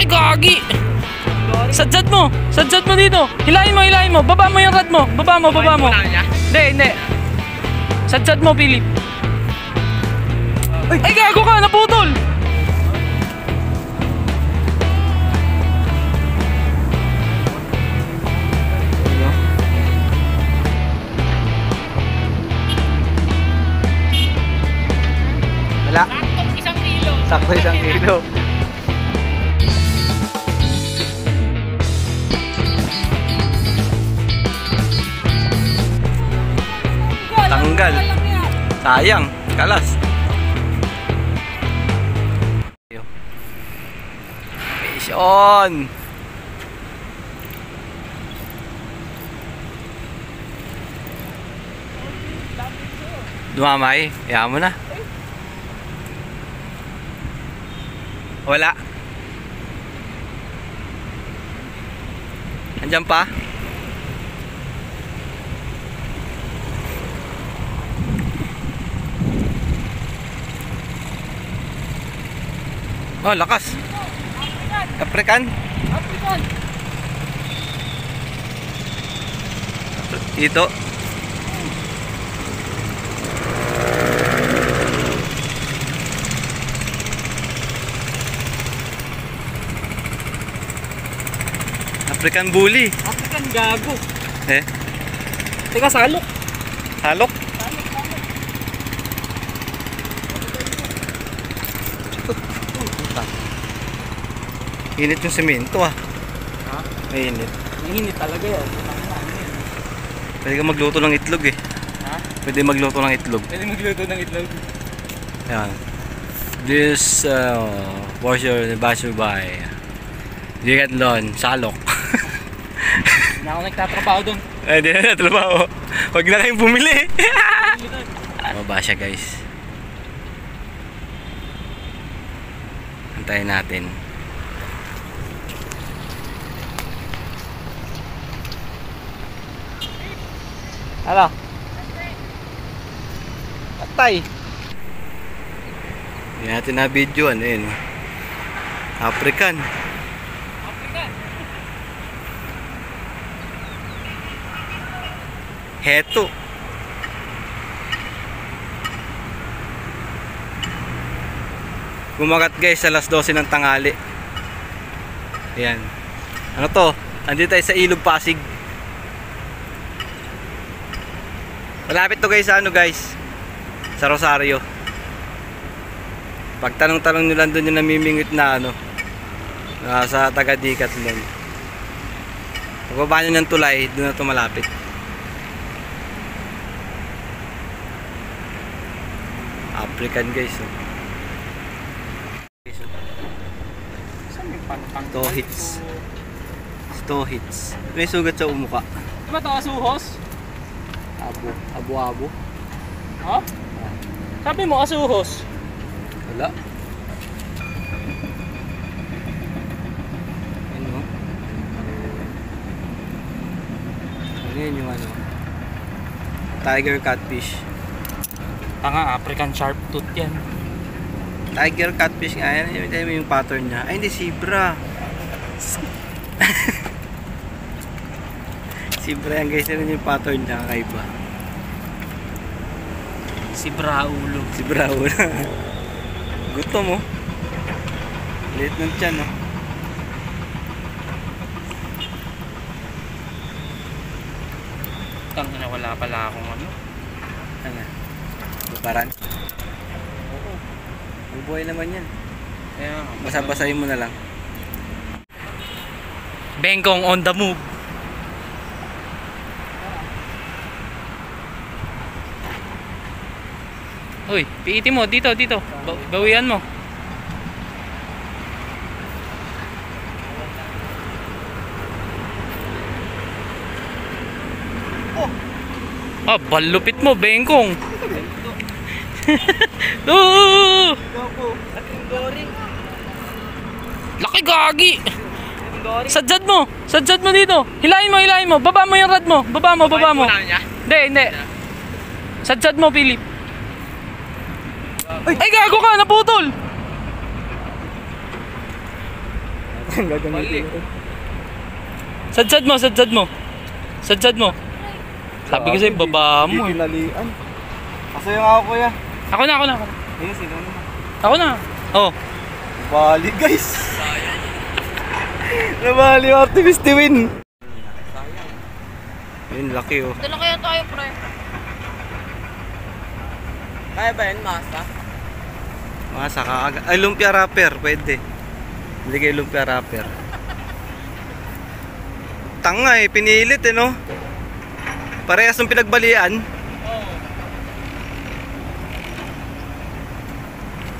Laki gagi! Sadyat mo! Sadyat mo dito! Hilahin mo! Baba mo yung rad mo! Baba mo! Hindi! Sadyat mo, Philip! Ay, gago ka! Naputol! Wala. Sakto 1 kilo. Tanggal. Sayang, kalas. Fish on. Dumamay, kaya mo na. Wala. Andiyan pa? Oh, lakas. African? Dito. African bully. African gago. Eh? Teka, salok. Salok? Init yung semento ah. Ha? Mainit. Mainit talaga yan. Pwede ka magluto ng itlog eh. Ha? Pwede magluto ng itlog. Pwede magluto ng itlog. Yan. This was your basher by Decathlon Salok. Hindi ako nagtatrabaho doon. Ay, di na natrabaho. Huwag na kayong bumili. Mababa siya guys. Antayin natin. Ano? Patay. Hindi natin na video ano yun. African. Heto. Kumagat guys sa alas 12 ng tanghali. Ayan. Ano to? Andito tayo sa Ilog Pasig. Malapit to guys sa ano guys? Sa Rosario. Pag tanong-tanong nyo lang doon yung namimingit na ano. Sa taga Decathlon. Pagbaba nyo ng tulay, doon na to malapit. African guys. Sto hits. May sugat sa umuka. Diba ito asuhos? Abo. Ha? Sabi mo asuhos? Wala. Ano? Ano yun yung ano? Tiger catfish. Tanga, African sharp tooth yan. Tiger catfish nga yan. Yung pattern niya. Ay, hindi, zebra. Zebra yan guys. Yan yung pattern niya. Kakaiba. Si Braulo. Gutom mo. Liit ng tiyan oh. Tangina, wala pala akong ano. Ano? Bukaran? Oo. Bubuhay naman yan. Kaya, Basa-basahin mo na lang. Bengkong on the move. Uy, piiti mo dito. Bawian mo. Ah, balupit mo, Bengkong. Laki gagi. Sadyat mo dito. Hilahin mo. Baba mo yung rad mo. Baba mo. Hindi. Sadyat mo, Philip. Ay, gago ka, naputol. Ang gagamitin. Sadsad mo, sadsad mo. Sadsad mo. Sabi ko sa'yo, baba mo eh. Tinalian. Kaso yung ako kuya. Ako na. Ayun, sino naman? Ako na. Oh. Nabali guys. Nabali yung Optimus Twin. Ayun, laki oh. Dala kaya tayo, pre. Kaya ba yun, masa? Masa ka agad. Ay, lumpia wrapper. Pwede. Hindi kayo lumpia wrapper. Tanga eh. Pinilit eh no. Parehas ng pinagbalian.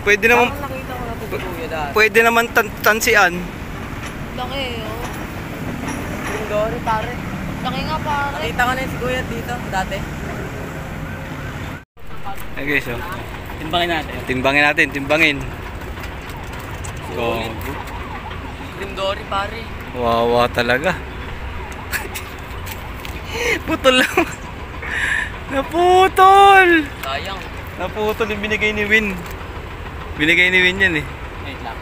Pwede naman. Parang nakita ko na ito si Kuya dati. Pwede naman tansian. Laki, oh. Lindori, pare. Laki nga, pare. Nakita ko na yun si Kuya dito, dati. Okay guys oh. Timbangin natin. Timbangin. Go. Lindori, pare. Wawa talaga. Putol lang. Naputol. Sayang. Naputol yung binigay ni Win. Binigay ni Win yan eh. Wait lang.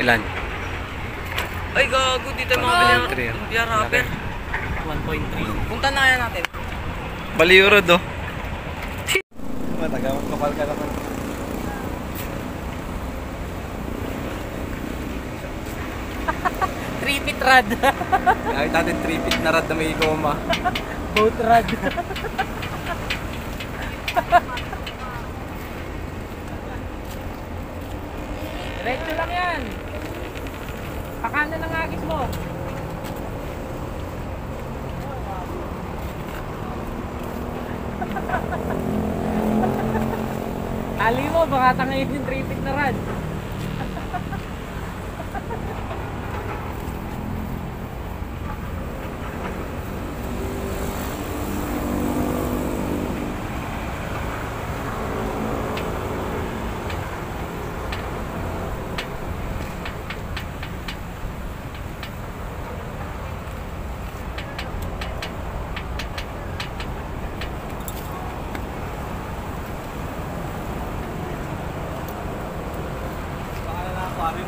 Ilan? Ay, gago. Dito yung mga 1.3, bilang ah. lumpia wrapper. 1.3. Punta na kaya natin. Baliurod oh. Mataga, kapal ka naman. Three-feet rad. Kahit natin 3 feet na rad na may goma. Boat rad. Diretso lang yan. Pakanan ng agis mo. Tali mo, baka tangayin yung 3 feet na rad.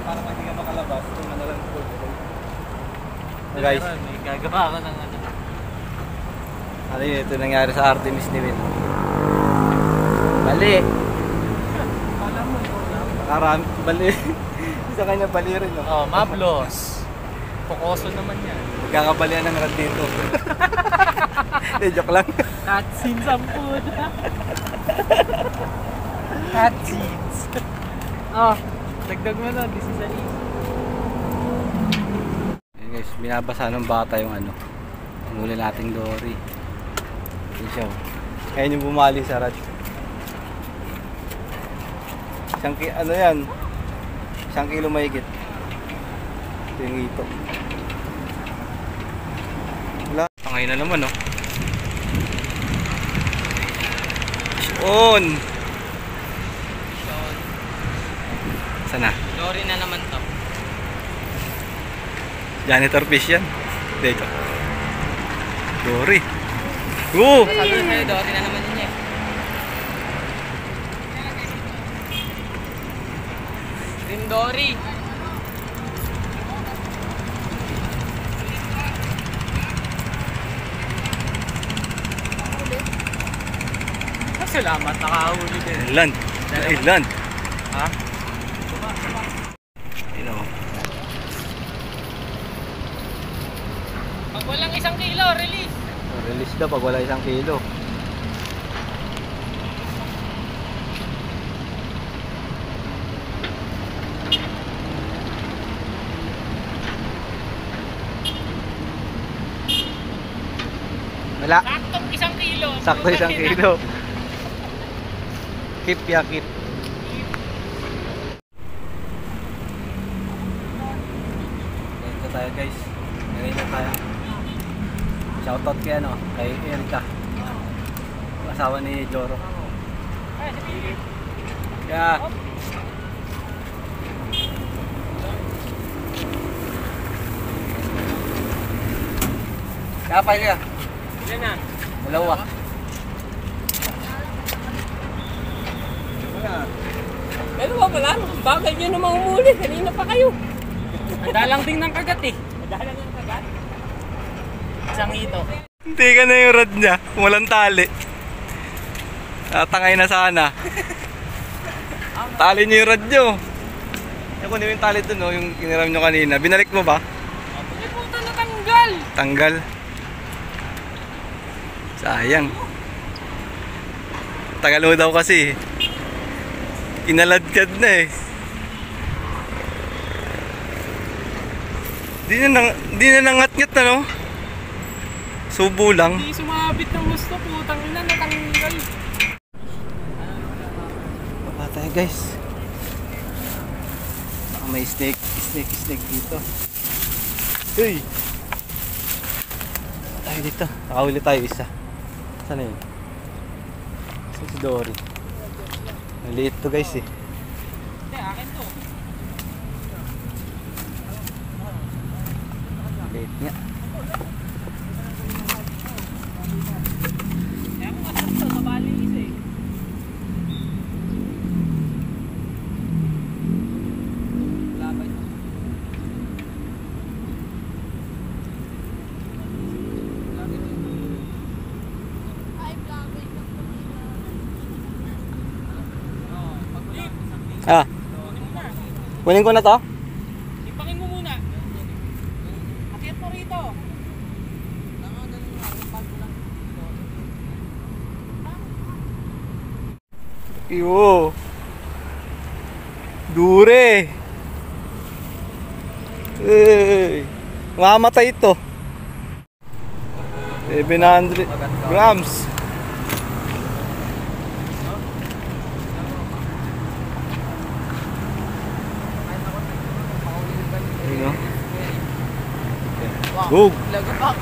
Para hindi ka makalabas, kung ano lang po. Guys, May gagawa ako ng ano. ano yun, ito nangyari sa Artemis ni Win. Bali. Nakarami, bali. Sa kanya bali rin. No? Oh, mablos. Pokoso naman yan. Magkakabalian ng rad dito. Hindi, joke lang. Cutscenes ang food. Cutscenes. Oh, dagdag mo na, this is an easy. Ayun guys, binabasa ng bata yung ano. Ang huli nating dory. Yun siya. Kaya yung bumali sa rad. Ano yan? 1 kilo mahigit. Ito yung ito. Wala. Pangay na naman oh. On! Sana? Dory na naman to. Janitor fish yan. Dito. Dory. Oo! Sabi ko sa'yo, Dory na naman yun eh. Lindori. Salamat, nakahuli din. Ilan? Ilan? Ha? Ino. Pag walang 1 kilo, release. Release daw pag wala 1 kilo. Wala. Saktong 1 kilo. Sakto 1 kilo. Keep ya, keep. Dito tayo guys. Ngayon na tayo. Shoutout kay ano, kay Erika. Asawa ni Joro. Yeah. Kapay ka. Ilan na? Dalawa. Wala. Pero ba pala? Bakit nyo namang umuli? Kanina pa kayo. Dalang din ng kagat eh. Dalang ng kagat? Isang hito. Hindi ka na yung rod niya. Walang tali. Tatangay na sana. Tali niyo yung rod niyo. Yung kunin mo yung tali dun, yung kiniram niyo kanina. Binalik mo ba? Hindi po ito natanggal. Tanggal. Sayang. Tagal mo daw kasi. Kinaladkad na eh. Di na nangat-ngat na, no? Subo lang. Hindi sumabit ng gusto po. Tangina natanggal. Baba tayo guys. Baka may snake dito. Hey! Tayo dito. Nakahuli tayo isa. Saan na yun? Si Dory. Maliit to guys eh. Hindi, akin to. Maliit nga. Kaya kung masarap to, mabali isa eh. Labay. Ah. Kunin ko na to? Ipakin mo muna. Akyat mo rito. Iyo. Dure. Hey. Mamatay ito. 700 grams. Ayun, go! Lagapak.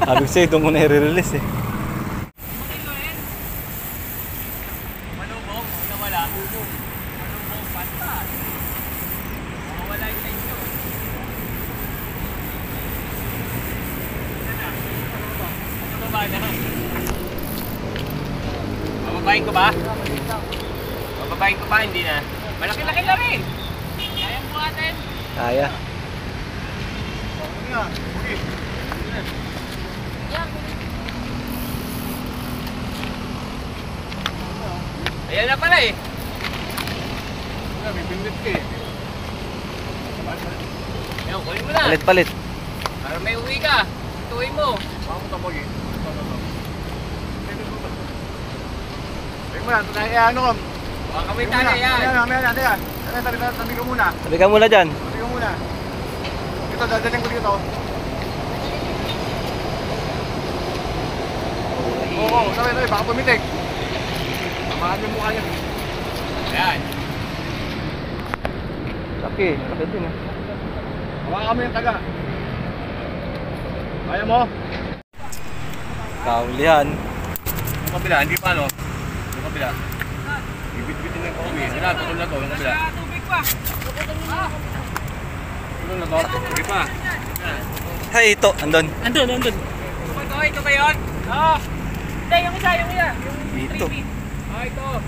Sabi ko sa'yo, doon ko na i-release eh. Manubong, nawala. Manubong, panta. Mawala yung sa inyo. Ano ba na? Bababayin ko ba? Bababayin ko ba? Hindi na. Malaki-laki na rin. Kaya buhatin. Kaya. Ayan na pala eh. May pindit ka eh. Ayan, kunin mo na. Palit. Para may uwi ka. Tuloy mo. Ako tapos eh. Muna, ano ko? Baka kami tala yan. Tabi ka muna. Tabi ka muna dyan. Tabi ka muna. Ito, dadaling ko dito. Oo, tabi, baka pumitik. Tamahan yung mukha niya. Ayan. Laki din eh. Hawakan kami yung taga. Kaya mo? Kaulihan. Yung kabila, hindi pa no? Yung kabila. Bibit-bitin ng kauwi. Wala, tukol na to. Yung kabila. Tubig pa. Tukol na to. Sige pa. Hay, ito. Andun. Andun. Ito ba yun? Oo. Hindi, yung isa. Yung Hito. 3 feet. Ito.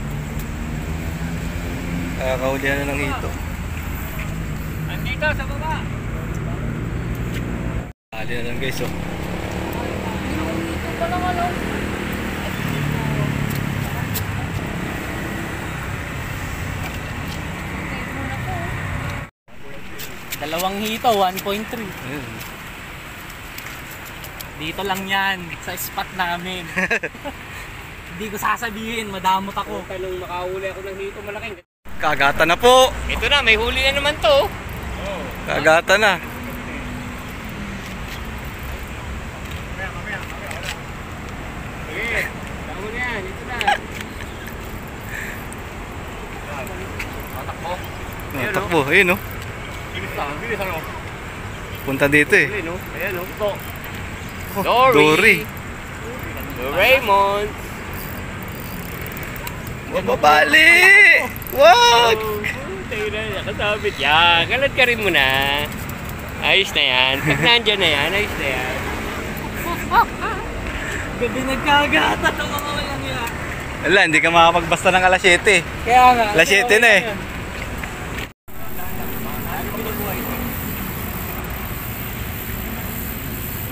Kaya kaulihan na ng hito. Andito, sa baba. Kali na lang guys oh. Dito pa lang ano. Dalawang hito, 1.3. Ayun. Dito lang yan, sa spot namin. Hindi ko sasabihin, madamot ako. Nung makahuli ako ng hito malaking. Kagata na po. Ito na, may huli na naman to. Kagata na. Sige. Tama na yan, ito na. Tatakbo. Takbo. Ayun oh. Bilis lang. Bilis ano. Punta dito eh. Ayun no. Ayan no. Ito. Dory. Raymond. Mababali! Wag! Tayo na, nakasabit. Yan, kalat ka rin muna. Ayos na yan. Pag nandyan na yan, ayos na yan. Gabi nagkagata ng mga walang yan. Wala, hindi ka makapagbasta ng alas 7. Kaya nga. Alas 7 na eh.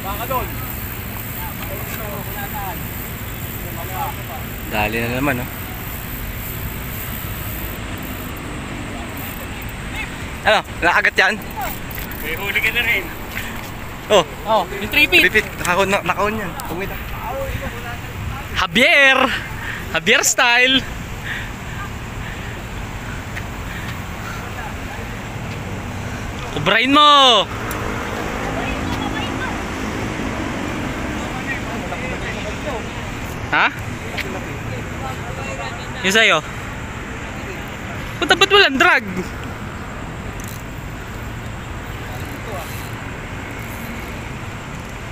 Baka doon. Dali na naman, oh. Ano? Nakagat yan? May huli ka na rin. Oh, Oh, yung 3 feet. repeat. Nakaon yan. Tumita. Javier! Javier style! Kubrain mo! Ha? Yung sa'yo? Puta ba't walang drag?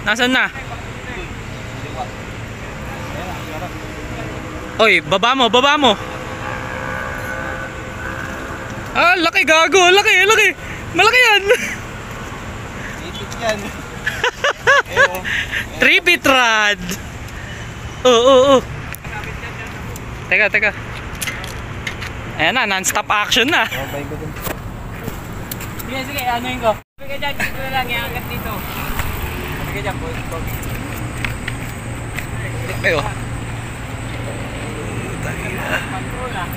Nasaan na? Oy, baba mo, baba mo. Ah, laki gago, laki, laki. Malaki yan. Itik yan. 3 feet rod. Oo. Teka, teka. Ayan na, non-stop action na. Babay ko dun. Sige, sige, anuin ko. Sabi ka dyan, dito na lang, iangat dito. Sabi ka dyan, boy. Ayo. Control ah.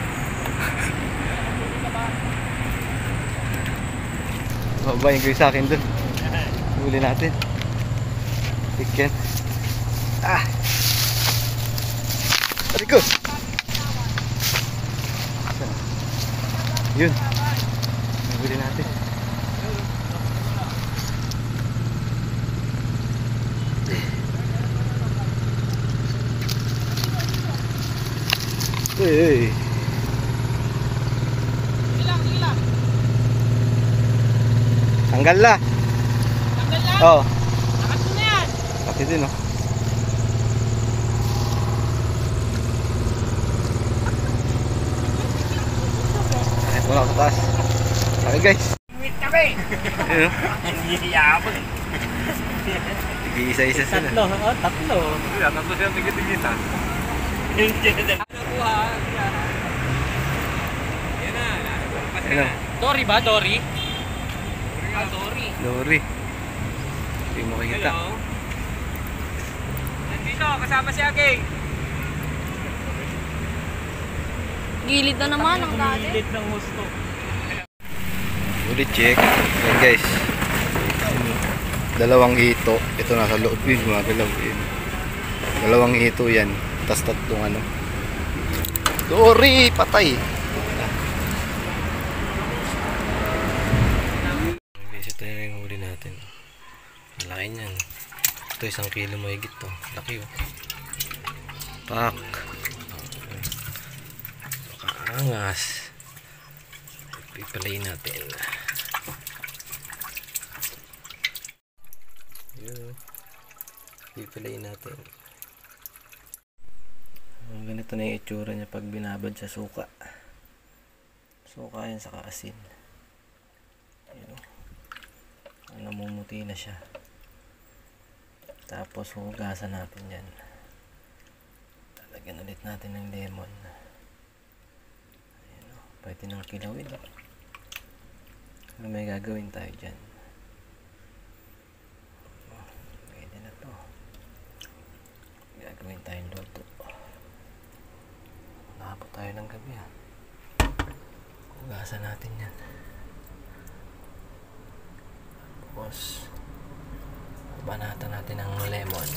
Babayin ko yung sa akin dun. Huli natin. Tiken. Ah! Tari ko! Yun. Huli natin. Hey! Tanggal na. Tanggal lang. Oo. Angat mo na yan. Laki din, oh. Kahit wala ako sa taas. Laki, guys. Wait kami. Ayun, oh. Hindi yabon. Isa-isa sila. Tatlo, oh, tatlo. Tatlo siya tigit-tigita. Ano kuha? Yan na. Ayun, oh. Dory ba? Dory? Dory. Lori. Hindi mo makikita. Hello. Nandito, kasama si Agay. Gilid na naman ang dati. Gilid ng husto. Ulit check. Ayan, guys. Dalawang hito. Ito nasa loob. Yun, gumagalaw. Yun. Dalawang hito yan. Tapos tatlong ano. Lori! Patay! Guys, ito yung huli natin. Malaki niyan. Ito 1 kilo mahigit to. Laki, oh. Pak! Makaangas. Pipalayin natin. Yun. Pipalayin natin. Ganito na yung itsura niya pag binabad sa suka. Suka yan sa kaasin. Yun. Namumuti na siya. Tapos hugasan natin yan. Talagyan ulit natin ng lemon. Ayan, oh. Pwede nang kilawin. May gagawin tayo dyan. Pwede na to. Gagawin tayong loto. Nakapot tayo ng gabi, ha. Hugasan natin yan. Tapos banatan natin ng lemon.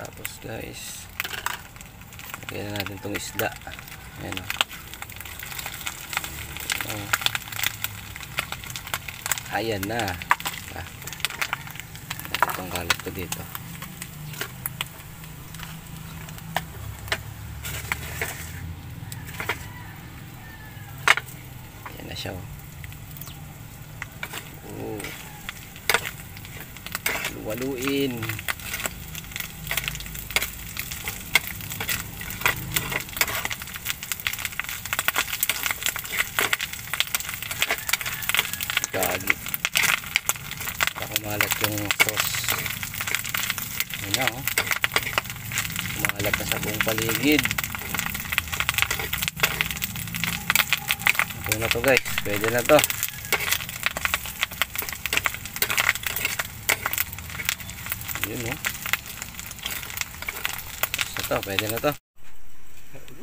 Tapos guys, lagyan na natin itong isda. Ayan, o. Oh. Ayan na. Itong kalat ko dito. Ayan na siya, o. Waluin. Gagi. Kumalat yung sauce. Yun na oh. Kumalat na sa buong paligid. Ito na to guys. Pwede na to. Yun oh. Ito, pwede na to.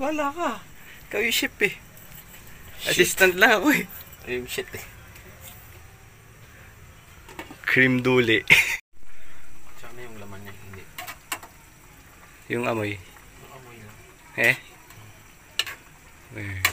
Wala ka. Ikaw yung chef eh. Assistant lang ako eh. Ay, shit eh. Cream duli. Tsaka na yung laman niya. Hindi. Yung amoy. Yung amoy lang. Eh? Eh.